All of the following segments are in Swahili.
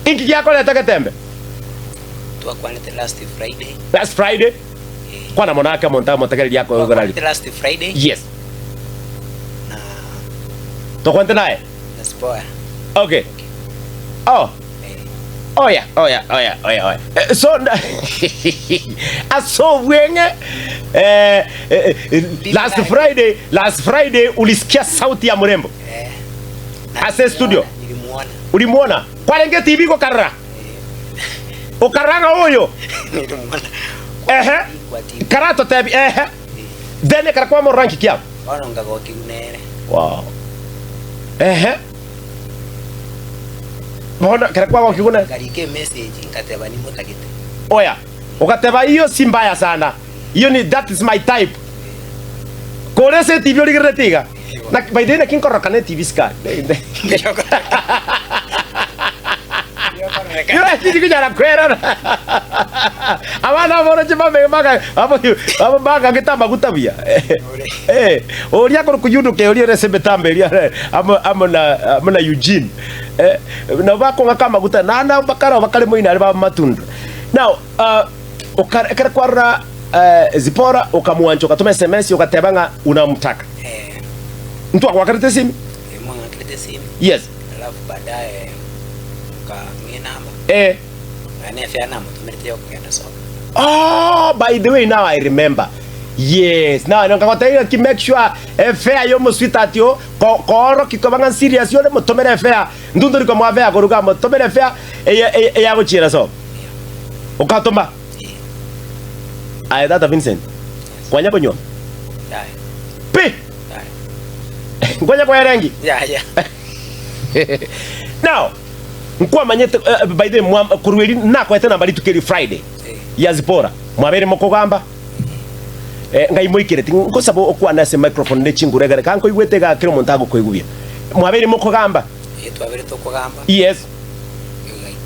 Inki yako leta Getembe. Twakwalete last Friday. Last Friday? Kwa na monaka montakeli yako ugarali. Last Friday? Yes. Na Tokwante nae? Naspoa. Okay. Oh. Oh yeah. So aso wenge last Friday ulisikia sauti ya mrembo. Ase studio. Nilimuona. Ulimuona? Kwa lenge TV ko karra. Ukaranga huyo. Nilimuona. Karato tabi dene karakwa mo ranki kia. Ono ngago kiunere. Wow. Mbona karakwa kwa kiuna? Karike message nkateba ni mutagite. Oya. Ukateba hiyo si mbaya sana. Hiyo ni that is my type. Korese TV oligiretiga. Na by the way kinkorokane TV ska. Yule kiti kijana kwera. Abana bora chima mega abo baga kitamba kutabia. Oria ko kuyuduke oria resebe tamberia amona Eugene. Na bako ngakama guta nana bakara bakale moina ba matunda. Now ukara kwara Zipora ukamwancho katuma SMS ukatebanga unamtaka. Mtu akwakarete simu? Mwana akarete simu. Yes. Alafu baadaye namba. Anefia namba tumelete yoko yana so. Oh, by the way, now I remember. Yes. Now nangakotega ki make sure fair yo mo sweetheart yo ko kikobanga serious yo le motomere fair. Ndundo liko mwa fair koruga motomere fair ya go chira so. Ukatoma. Ai data Vincent. Kwanya konyo. Dai. Pi. Dai. Kwanya kwa rangi. Yeah. Now Nkwa manyete by the way kurueli nako ete nambali tukeli Friday ya Zipora mwabere mukogamba ngai moikireti ngosabo okwa nase microphone ne chingurega kanko igwetega kiro montago koigubia mwabere mukogamba twabere tokogamba yes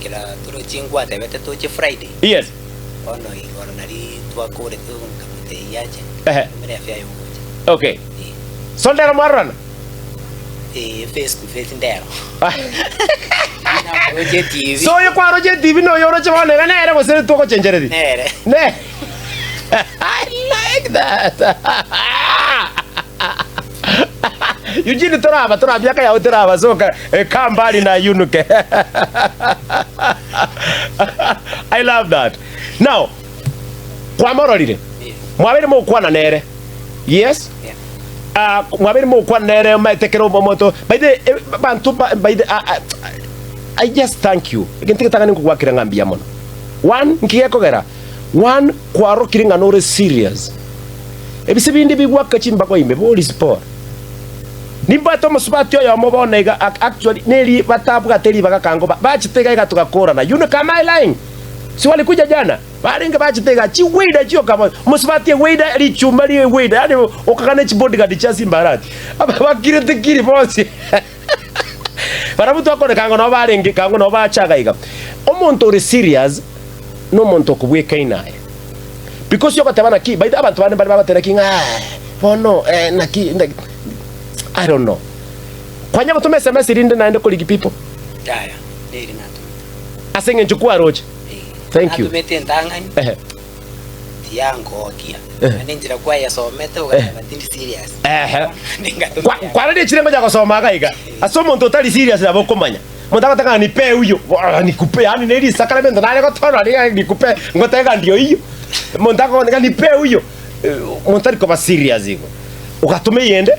kila turo chingwa tebete toche Friday yes ono igoro nari twakore tu nkamute yaje mere afya yo okay sondera marana face to face ndero so you kwa roje TV no yoro chwane na ere gose to ko chenjeredi ne I like that Eugene tora biaka ya utora soka kambali na yunuke I love that. Now kwa mororire mwabere mo kwa na nere yes mwabere mo kwa nere maetekero moto by the bantu by the I just thank you. Kintikitaka ningu kwa kiranga mbia mono. One nkiyeko gera. One kwa ro kiringa no serious. Ebisibindi bigwa kachimba kwa imbe boli sport. Nimba to musbatyo ya mobona iga actually neli batabuka teli bakakango bachitega iga tukakora na you kama line. Si walikuja jana. Baringa bachitega chi weida chio kama musbatye weida li chuma li weida. Yani okakane chi bodyguard cha Simbarati. Aba bakire tekiri bosi. Para mutu akone kango no barengi kango no bachaga iga omuntu uri serious no muntu kubweka inaye because yoko tabana ki by the abantu bane bali babatera kinga bono naki I don't know kwanya gutume SMS rinde naende koligi people daya deri natu asenge njukua roje thank you tumete ndangani yango okia ninjira kwa yasomete ugatindi serious kwa rede chirengo jako soma kaiga asomo muntu tali serious na bokomanya mutaka taka nipe huyo nikupe yani neli sacramento nale ko tono nikupe ngoteka ndio hiyo mutaka nipe huyo muntari ko ba serious iko ukatume yende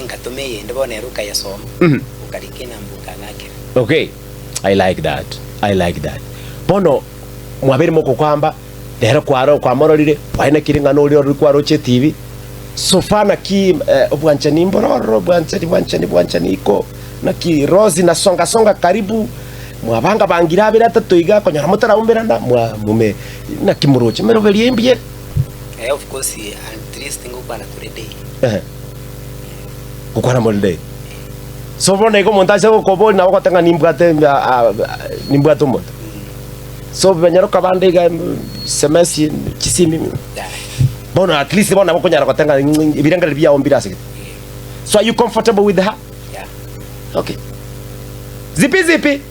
ngatume yende bone ruka yasoma ukarikena mbuka ngake okay I like that bono mwabere moko kwamba dero kwaro kwa mororire paina kiringa no uri kwa roche TV sofana ki obwanchani mbororo bwanchani iko na ki Rosi na songa karibu mwabanga bangira bira tatoiga konyara mutara umberanda mume na kimuroche mero veli embie of course and least ngo bana today kukwana molde so bona iko montaje ko boli na wakatanga nimbwate moto so benyaro kabande ga semesi kisimi bona at least bona bako nyara katanga ibiranga bya ombira sike so are you comfortable with her? Yeah. Okay zipi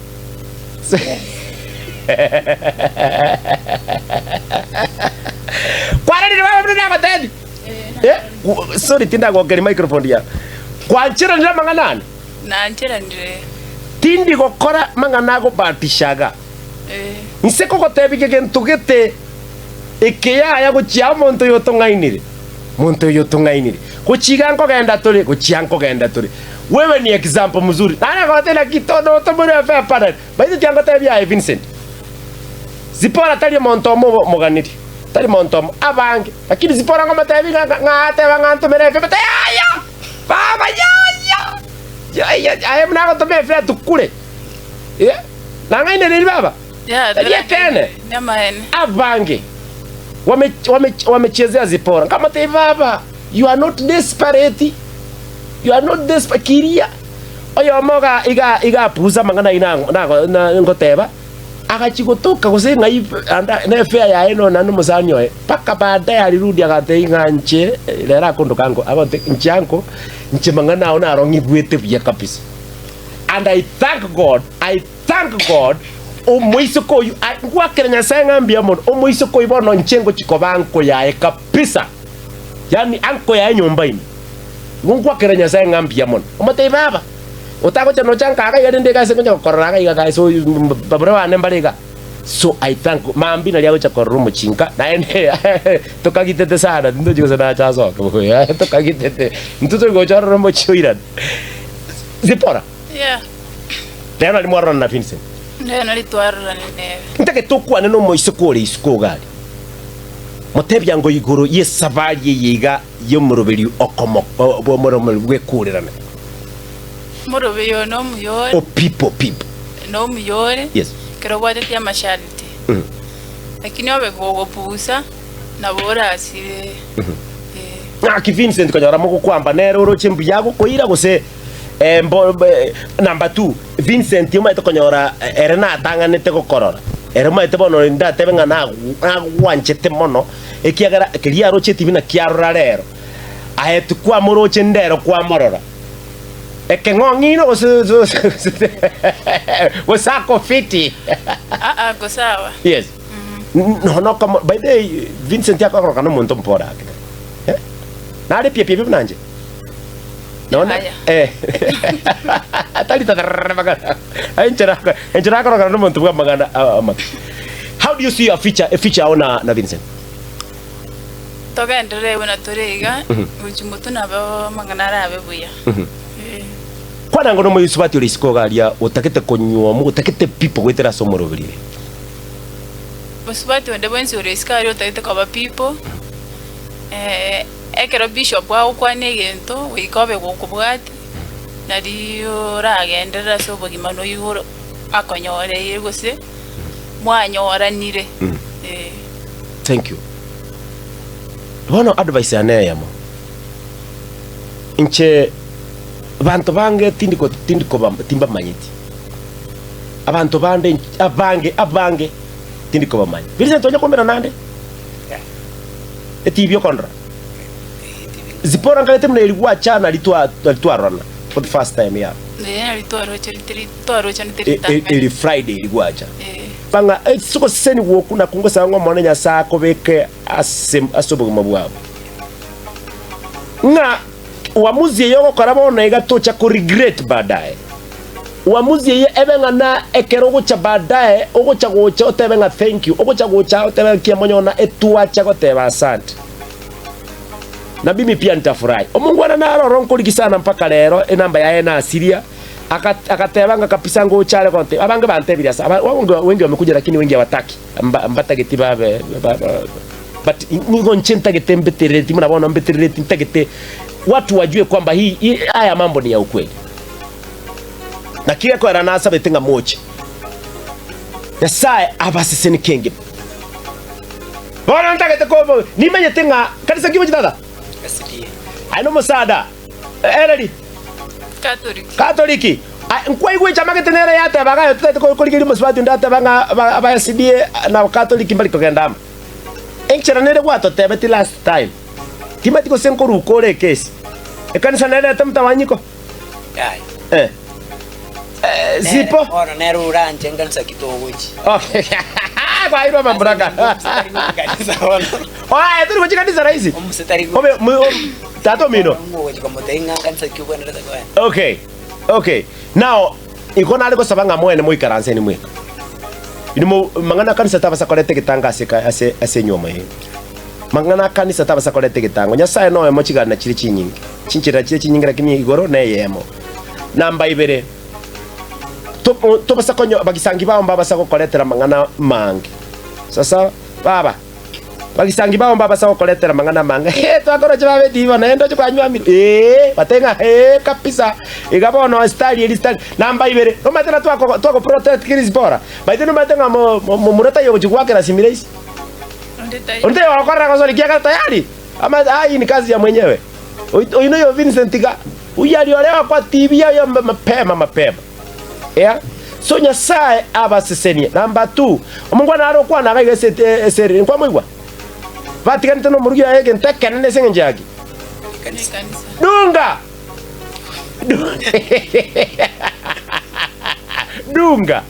Kwa nini wewe mna mateni? Sorry tinda kwa kali microphone ya. Kwa nchira ndira manganani? Na nchira ndire. Tindi gukora mangana go batishaga. Nseko gotebike gentu gete ikiya ya gucia muntu yotongainire. Muntu yotongainire. Kuchiga nkogenda turi, kuchia nkogenda turi. Wewe ni example mzuri. Nana gotela kitono tomore afa para. Baidi tiango tabia Vincent. Zipora tali montomo moganiri. Tali montomo abange. Lakini zipora ngoma tabi ngate banganto merefe bata ya. Baba ya. Ya mna go tobe fe tukule. Nanga ine ni baba. Ya, tene. Nyamaene. Abange. Wamechezea zipora. Kama te baba, you are not desperate. You are not desperate kiria. Oyo moga iga puza mangana inango na ngoteba. Akachigotoka kusenga anda na fair ya eno na numusanywe. Paka baadaye alirudi akate inganche lera kondo kango. Agote nchanko nche mangana ona arongi bwete bya kabisa. And I thank God omoisoko yu kwa Kenya sanga mbia mon omoisoko ibono nchengo chikobanko ya kabisa. Yani anko ya nyombaini. Ngwa Kenya sanga mbia mon. Omate baba. Utako chano chanka aka yende ka sengo korora ika so babra wane mbaleka. So I thank mambi na liago cha korumo chinka na ene tokagitete sana ndo jiko sana cha so tokagitete mtuto go cha romo choira. Zipora. Yeah. Leo ni mwarana na Vincent. Ndio nalitwarana nene. Ntake tokwa neno moisokore iskogali. Motebya ngo iguru yesabali yiga yo muroberi okomo bo muromwe gwekurerana. Muroberi no muyore. O pipo. No muyore. Yes. Kero wate ya mashariti. Lakini wabe gogopusa na bora asire. Ki Vincent kanyara moko kwamba nero rochembu yago koira gose number 2 Vincent yuma itokonyora erena tanganete gokorora erema itebono nda tebenga na wanchete mono ekiagara kiria roche tibina kiarora rero ahetu kwa moroche ndero kwa morora ekengongino wasako fiti go sawa. Yes. No kama by the Vincent yakoro kana muntu mpora nare pia nanje. Naona atali tadara magana enjera kana no muntu magana. How do you see a feature ona na Vincent? Toga ndere wana torega uchimutu na ba magana rabe buya. Kwana ngono mo yusubati ulisiko galia utakete konywa mu utakete pipo gwetera somorobirire. Busubati wende bwensi ulisika ari utakete kwa pipo. Ekero Bishop wa ukwane gento wikobe gukubwati nariyo ragendera so bogimano yigoro akonyore yegose mwanyoranire. Thank you. Bono advice aneyamo inche abantu bange tindiko timba manyiti abantu bande abange tindiko bamanyi Vincent onye komera nande etibyo kondra zipora ngalete mna ilikuwa chana litwa rona for the first time ya ili Friday ilikuwa acha banga siko seni woku na kungosa ngo mwana nya sako beke asobo mabwabo nga uamuzi yoko karabona igatocha ku regret baadaye uamuzi ye ebenga na ekero gocha baadaye ogocha gocha otebenga thank you ogocha gocha otebenga kiamonyona etuacha goteba asante na mimi pia nitafurahi Mungu ana ronkoli sana mpaka lero enamba yae na asiria akatebanga kapisa ngo chale konte abange bantebira sa wengi wamekuja lakini wengi hawataki mbata getiba but ngo nchenta Getembe Television mnabona mbeterere ntagete watu wajue kwamba hii haya mambo ni ya ukweli na kile kwa ranasa betenga mochi ya sai abasiseni kenge bora ntagete ko nimenye tenga kanisa kibo dada aino mosada ereri Katoliki nkwa igwe chama ketenera yate baga yote ko koligiri mosbati ndate banga abasidie na Katoliki mbali kogenda enchera nere gwato tebeti last time timatiko senkuru kore kesi ekanisa nere tamtawanyiko Zipo. Ona nero uranje nganisa kitogoji. Okay. Kwa hilo mambraka. Oya, tuli kwa kanisa rahisi. Tato mino. Okay. Now, ikona aliko sabanga mwene muikaranse ni mweka. Ino mangana kanisa tabasa kolete kitanga ase nyoma hii. Mangana kanisa tabasa kolete kitanga. Nyasaye no emo chigana chiri chinyingi. Chinchira chiri chinyingi lakini igoro na yemo. Namba ibere. To basa konyo bagisangi bao mbaba sako koletera mangana mangi. Sasa baba bagisangi bao mbaba sako koletera mangana manga. Twakora chibabe diva naendo chukanywa miri. Batenga kapisa. Igabono style namba ibere. No matena twako protect kiris bora. Baiteno matenga mo murata yo chukwakera similesi. Onde wakora kazori kia tayari. Ama hii ni kazi ya mwenyewe. Uino yo Vincent ga. Uyaliolewa kwa TV ya mapema. Yeah. So Nyasaye abasesenia. Number 2. Mungu anaro kwa na ga seri kwa mwigwa. Vatican tano murugi ayege ntaka nene sengenjagi. Kanisa. Dunga.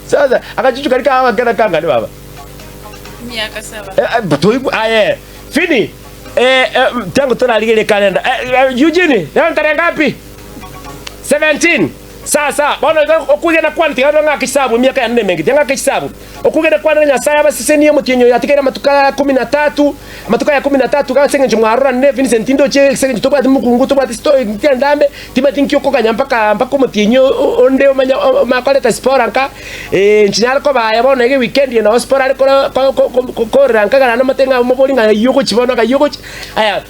Sasa akachuchu kalika hawa kana kanga ni baba. Miaka 7. Fini. Tangu tunaligile kalenda. Eugene, leo tarehe ngapi? 17. Sasa bona okugenda kwanti nga kisabu miaka ya 4 mengi tanga kisabu okugenda kwanti Nyasaye abaseseniye mutinyo yatikera matuka 13 matuka ya 13 ka sengenje mwarora ne Vincent ndo che sengenje to bati mukungu to bati story ndambe tibati nkyo kanya mpaka mutinyo onde omanya makoleta sport anka nchinyala ko baya bona ge weekend na sport ari ko ranka kana matenga mobolinga yoko chibono ka yoko aya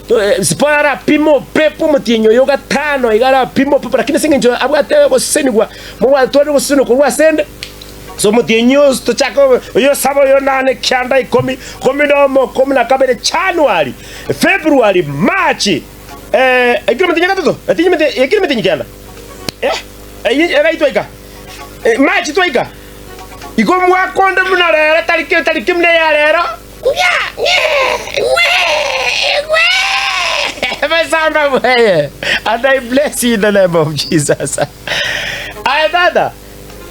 sport ara pimo pepo mutinyo yoga 5 igara pimo pepo lakini sengenje abwate senigwa mwa twari gusino kurwa sende so mutinyo to chako yo sabo yo nane kyanda 10 na kabere January February March ikimetinya katoto ikimetinya kyanda aitwaika March twaika iko mwa konde munarera tariki mne ya lero and I bless you in the name of Jesus. Dada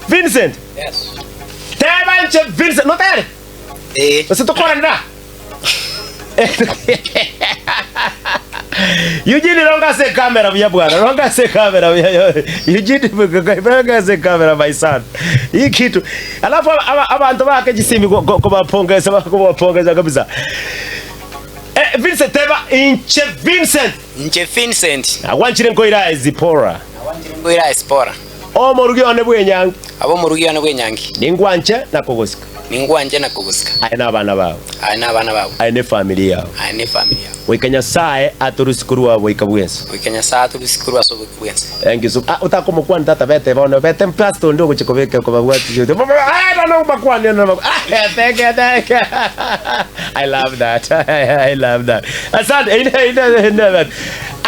Vincent. Yes. Tebanche Vincent, no tayari? Você tocou na? Eugene longa se camera vya bwana, longa se camera vya Eugene longa se camera my son. Hii kitu. Alafu abantu bake jisimi kubapongeza kabisa. Vincent teba inche Vincent. Awanchire ngoira Zipora. Omo rugione bwenyangi. Abo mu rugione bwenyangi. Ningwanje nakugusika. Aina abana babo. Aina familia yao. Wikanya sae aturusikurwa wikabwenso. Thank you so. Utakoma kwa ndata bete bono bete pastor ndio kuchikobeka kwa watu yote. No bakwani no. Thank you. I love that. Asante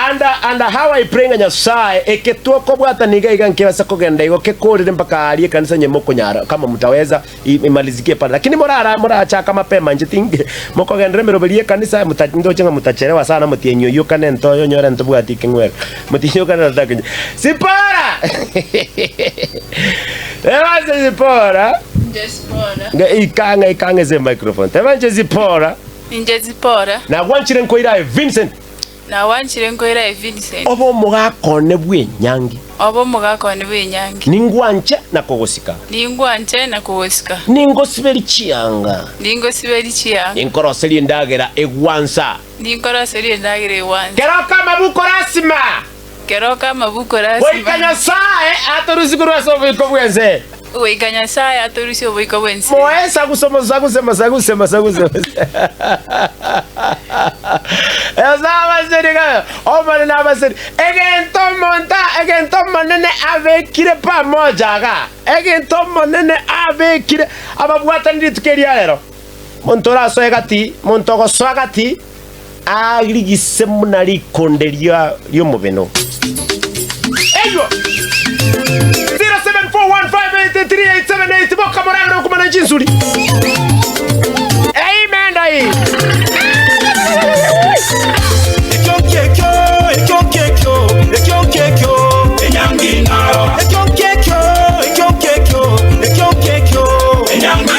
and how I pray nganya sae eketua ko bwata niga igankiwa sako genda igo kekorire mpaka ali kanisa nyemoko nyara kama mtaweza imalizikie pale lakini mora chaka mapema njitinge moko gendere merobelie kanisa mutachindo chenga mutachelewa sana mutienyo yo kanento yo nyora ntubwati kingwe mutinyo kana takinye Sipora ewa Sipora ikanga ze microphone tebanje Sipora Inje Sipora na wanchire nkoira Vincent Obo mugakone bwenyangi. Ningwanje nakugusika. Ningosiberi chianga. Inkoroseri ndagera egwansa. Keroka mabuko rasima. Wikanya sae atorusikurwa sobiko bwenze. Moesa kusema. Ezabaseriga. Omane na baseri. Egento monene avekire pamoja ga. Egento monene avekire ababwata nditukeria lero. Montora soegati, montogo soagati. Agrigise munari konderia yo mubeno. Eyo. 0741583878 boka moragro kumana jinsuri. Amen dai. Ekyo. Enyangi naro. young man.